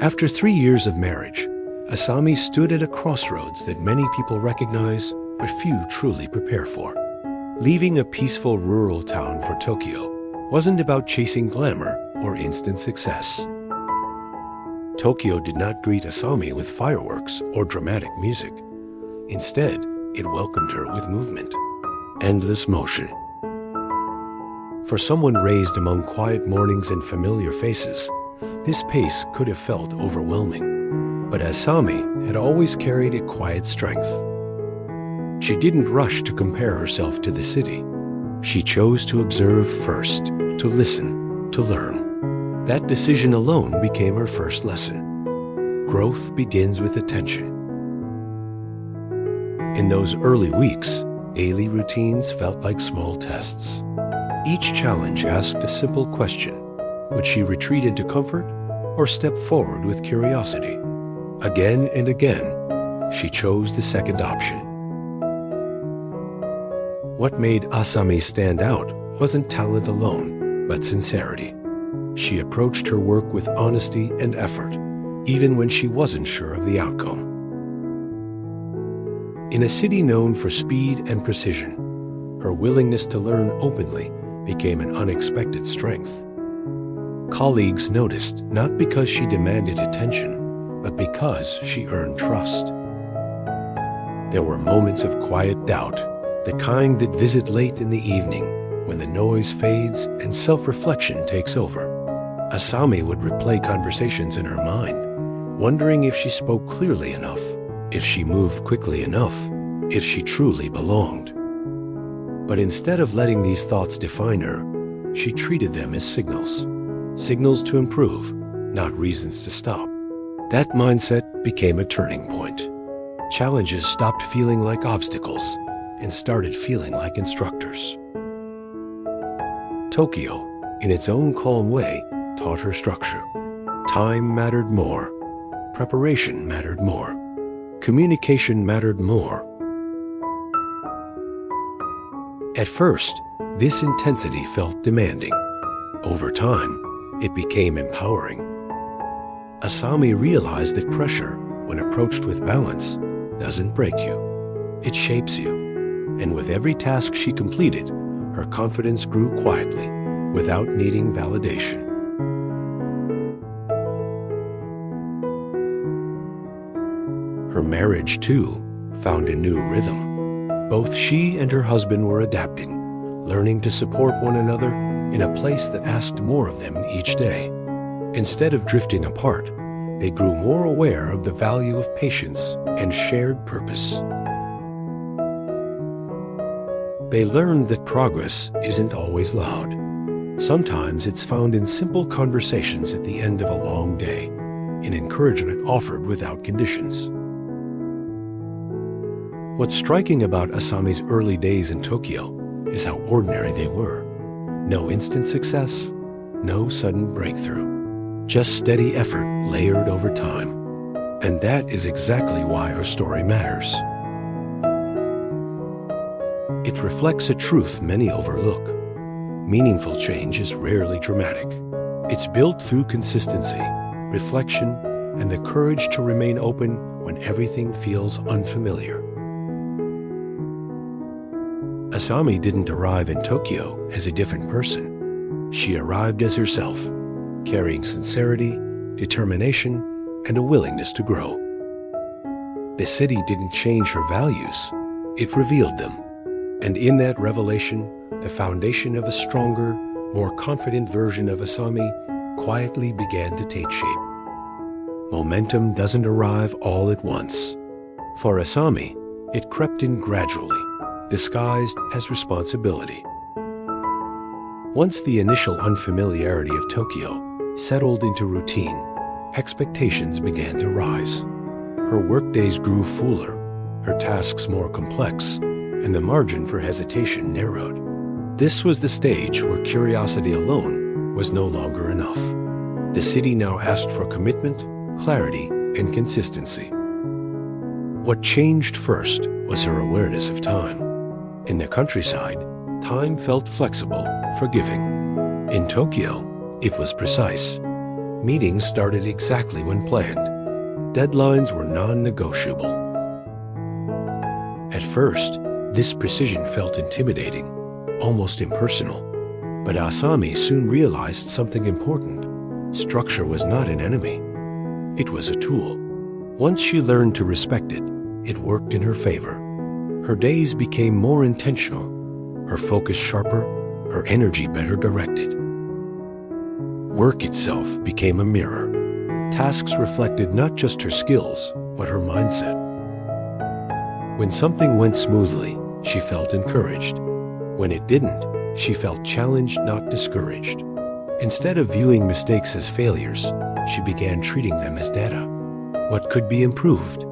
After 3 years of marriage, Asami stood at a crossroads that many people recognize, but few truly prepare for. Leaving a peaceful rural town for Tokyo wasn't about chasing glamour or instant success. Tokyo did not greet Asami with fireworks or dramatic music. Instead, it welcomed her with movement, endless motion. For someone raised among quiet mornings and familiar faces, this pace could have felt overwhelming. But Asami had always carried a quiet strength. She didn't rush to compare herself to the city. She chose to observe first, to listen, to learn. That decision alone became her first lesson. Growth begins with attention. In those early weeks, daily routines felt like small tests. Each challenge asked a simple question. Would she retreat into comfort or step forward with curiosity? Again and again, she chose the second option. What made Asami stand out wasn't talent alone, but sincerity. She approached her work with honesty and effort, even when she wasn't sure of the outcome. In a city known for speed and precision, her willingness to learn openly became an unexpected strength. Colleagues noticed not because she demanded attention, but because she earned trust. There were moments of quiet doubt, the kind that visit late in the evening when the noise fades and self-reflection takes over. Asami would replay conversations in her mind, wondering if she spoke clearly enough, if she moved quickly enough, if she truly belonged. But instead of letting these thoughts define her, she treated them as signals. Signals to improve, not reasons to stop. That mindset became a turning point. Challenges stopped feeling like obstacles and started feeling like instructors. Tokyo, in its own calm way, taught her structure. Time mattered more. Preparation mattered more. Communication mattered more. At first, this intensity felt demanding. Over time, it became empowering. Asami realized that pressure, when approached with balance, doesn't break you. It shapes you. And with every task she completed, her confidence grew quietly, without needing validation. Her marriage, too, found a new rhythm. Both she and her husband were adapting, learning to support one another in a place that asked more of them each day. Instead of drifting apart, they grew more aware of the value of patience and shared purpose. They learned that progress isn't always loud. Sometimes it's found in simple conversations at the end of a long day, in encouragement offered without conditions. What's striking about Asami's early days in Tokyo is how ordinary they were. No instant success, no sudden breakthrough. Just steady effort layered over time. And that is exactly why her story matters. It reflects a truth many overlook. Meaningful change is rarely dramatic. It's built through consistency, reflection, and the courage to remain open when everything feels unfamiliar. Asami didn't arrive in Tokyo as a different person. She arrived as herself, carrying sincerity, determination, and a willingness to grow. The city didn't change her values, it revealed them. And in that revelation, the foundation of a stronger, more confident version of Asami quietly began to take shape. Momentum doesn't arrive all at once. For Asami, it crept in gradually, disguised as responsibility. Once the initial unfamiliarity of Tokyo settled into routine, expectations began to rise. Her workdays grew fuller, her tasks more complex, and the margin for hesitation narrowed. This was the stage where curiosity alone was no longer enough. The city now asked for commitment, clarity, and consistency. What changed first was her awareness of time. In the countryside, time felt flexible, forgiving. In Tokyo, it was precise. Meetings started exactly when planned. Deadlines were non-negotiable. At first, this precision felt intimidating, almost impersonal. But Asami soon realized something important. Structure was not an enemy. It was a tool. Once she learned to respect it, it worked in her favor. Her days became more intentional, her focus sharper, her energy better directed. Work itself became a mirror. Tasks reflected not just her skills, but her mindset. When something went smoothly, she felt encouraged. When it didn't, she felt challenged, not discouraged. Instead of viewing mistakes as failures, she began treating them as data. What could be improved?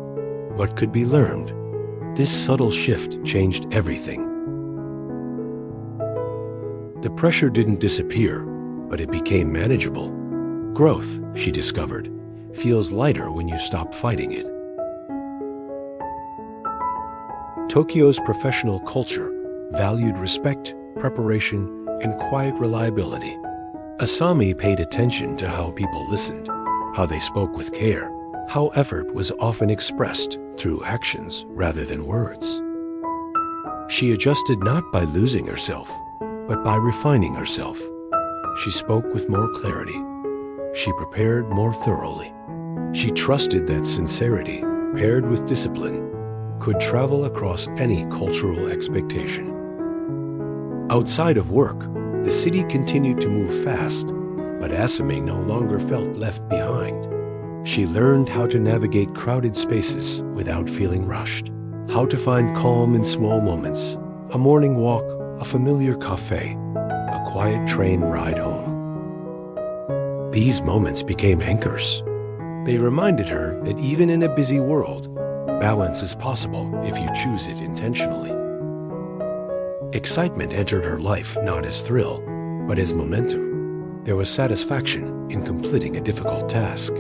What could be learned? This subtle shift changed everything. The pressure didn't disappear, but it became manageable. Growth, she discovered, feels lighter when you stop fighting it. Tokyo's professional culture valued respect, preparation, and quiet reliability. Asami paid attention to how people listened, how they spoke with care, how effort was often expressed through actions rather than words. She adjusted not by losing herself, but by refining herself. She spoke with more clarity. She prepared more thoroughly. She trusted that sincerity, paired with discipline, could travel across any cultural expectation. Outside of work, the city continued to move fast, but Asami no longer felt left behind. She learned how to navigate crowded spaces without feeling rushed, how to find calm in small moments, a morning walk, a familiar cafe, a quiet train ride home. These moments became anchors. They reminded her that even in a busy world, balance is possible if you choose it intentionally. Excitement entered her life not as thrill, but as momentum. There was satisfaction in completing a difficult task,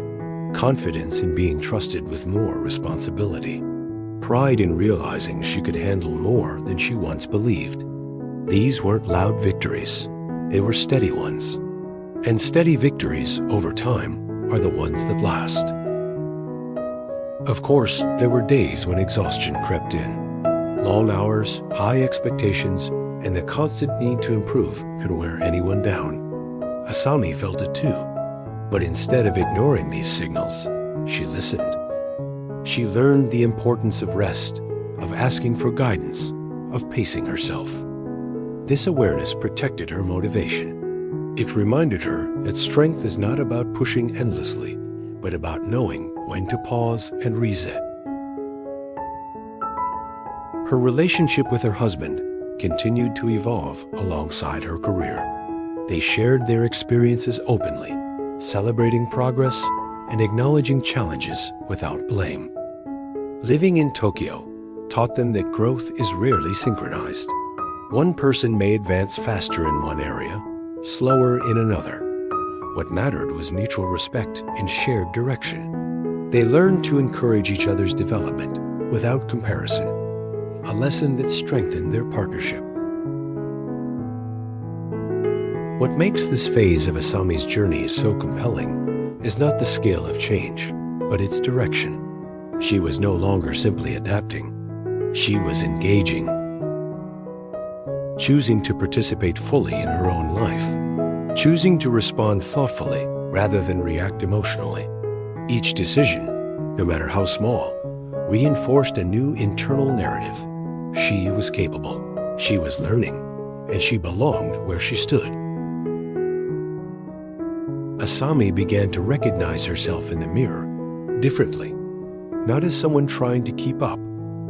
confidence in being trusted with more responsibility, pride in realizing she could handle more than she once believed. These weren't loud victories, they were steady ones. And steady victories, over time, are the ones that last. Of course, there were days when exhaustion crept in. Long hours, high expectations, and the constant need to improve could wear anyone down. Asami felt it too. But instead of ignoring these signals, she listened. She learned the importance of rest, of asking for guidance, of pacing herself. This awareness protected her motivation. It reminded her that strength is not about pushing endlessly, but about knowing when to pause and reset. Her relationship with her husband continued to evolve alongside her career. They shared their experiences openly, celebrating progress and acknowledging challenges without blame. Living in Tokyo taught them that growth is rarely synchronized. One person may advance faster in one area, slower in another. What mattered was mutual respect and shared direction. They learned to encourage each other's development without comparison, a lesson that strengthened their partnership. What makes this phase of Asami's journey so compelling is not the scale of change, but its direction. She was no longer simply adapting. She was engaging, choosing to participate fully in her own life, choosing to respond thoughtfully rather than react emotionally. Each decision, no matter how small, reinforced a new internal narrative. She was capable, she was learning, and she belonged where she stood. Asami began to recognize herself in the mirror differently, not as someone trying to keep up,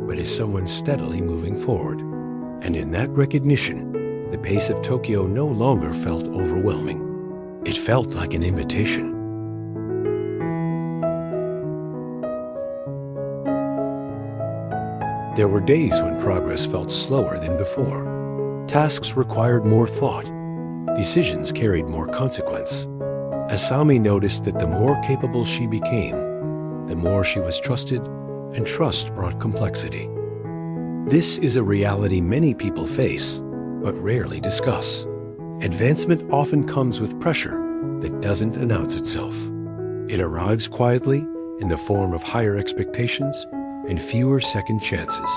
but as someone steadily moving forward. And in that recognition, the pace of Tokyo no longer felt overwhelming. It felt like an invitation. There were days when progress felt slower than before. Tasks required more thought. Decisions carried more consequence. Asami noticed that the more capable she became, the more she was trusted, and trust brought complexity. This is a reality many people face, but rarely discuss. Advancement often comes with pressure, that doesn't announce itself. It arrives quietly in the form of higher expectations and fewer second chances.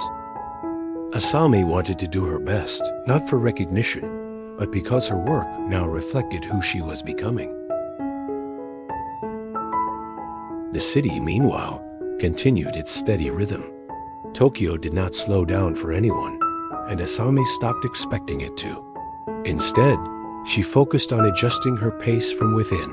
Asami wanted to do her best, not for recognition, but because her work now reflected who she was becoming. The city, meanwhile, continued its steady rhythm. Tokyo did not slow down for anyone, and Asami stopped expecting it to. Instead, she focused on adjusting her pace from within.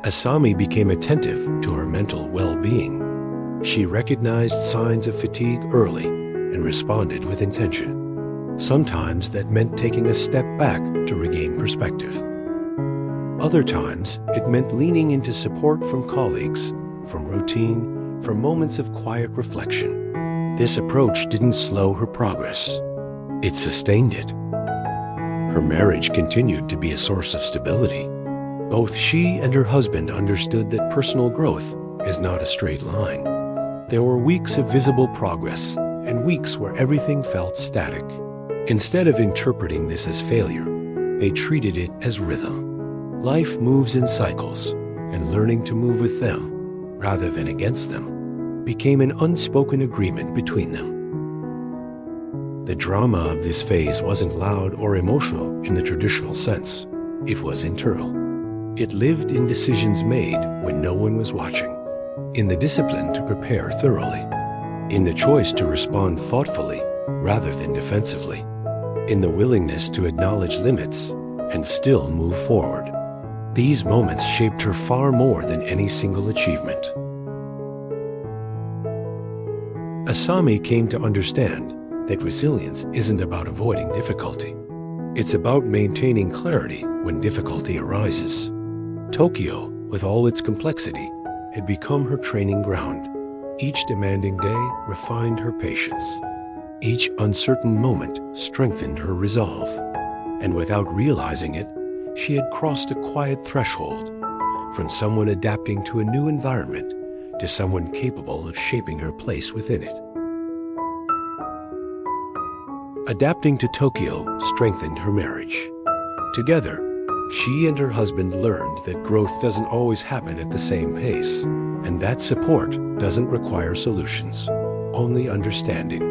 Asami became attentive to her mental well-being. She recognized signs of fatigue early and responded with intention. Sometimes that meant taking a step back to regain perspective. Other times, it meant leaning into support from colleagues, from routine, from moments of quiet reflection. This approach didn't slow her progress. It sustained it. Her marriage continued to be a source of stability. Both she and her husband understood that personal growth is not a straight line. There were weeks of visible progress and weeks where everything felt static. Instead of interpreting this as failure, they treated it as rhythm. Life moves in cycles, and learning to move with them, rather than against them, became an unspoken agreement between them. The drama of this phase wasn't loud or emotional in the traditional sense. It was internal. It lived in decisions made when no one was watching, in the discipline to prepare thoroughly, in the choice to respond thoughtfully rather than defensively, in the willingness to acknowledge limits and still move forward. These moments shaped her far more than any single achievement. Asami came to understand that resilience isn't about avoiding difficulty. It's about maintaining clarity when difficulty arises. Tokyo, with all its complexity, had become her training ground. Each demanding day refined her patience. Each uncertain moment strengthened her resolve. And without realizing it, she had crossed a quiet threshold, from someone adapting to a new environment to someone capable of shaping her place within it. Adapting to Tokyo strengthened her marriage. Together, she and her husband learned that growth doesn't always happen at the same pace, and that support doesn't require solutions, only understanding.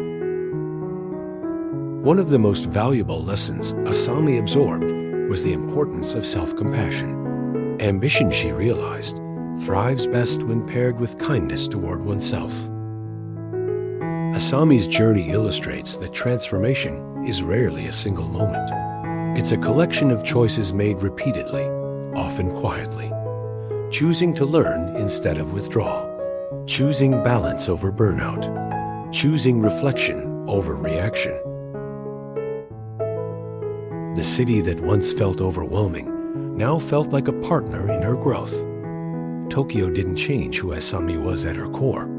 One of the most valuable lessons Asami absorbed was the importance of self-compassion. Ambition, she realized, thrives best when paired with kindness toward oneself. Asami's journey illustrates that transformation is rarely a single moment. It's a collection of choices made repeatedly, often quietly. Choosing to learn instead of withdraw. Choosing balance over burnout. Choosing reflection over reaction. The city that once felt overwhelming now felt like a partner in her growth. Tokyo didn't change who Asami was at her core.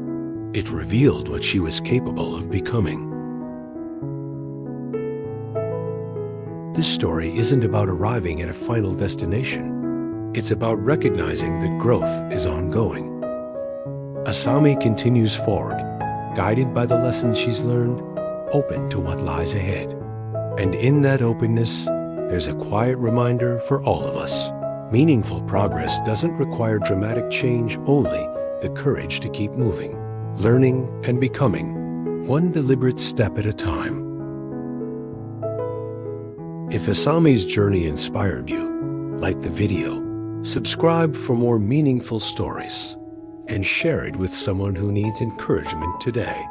It revealed what she was capable of becoming. This story isn't about arriving at a final destination. It's about recognizing that growth is ongoing. Asami continues forward, guided by the lessons she's learned, open to what lies ahead. And in that openness, there's a quiet reminder for all of us. Meaningful progress doesn't require dramatic change, only the courage to keep moving, learning and becoming, one deliberate step at a time. If Asami's journey inspired you, like the video, subscribe for more meaningful stories, and share it with someone who needs encouragement today.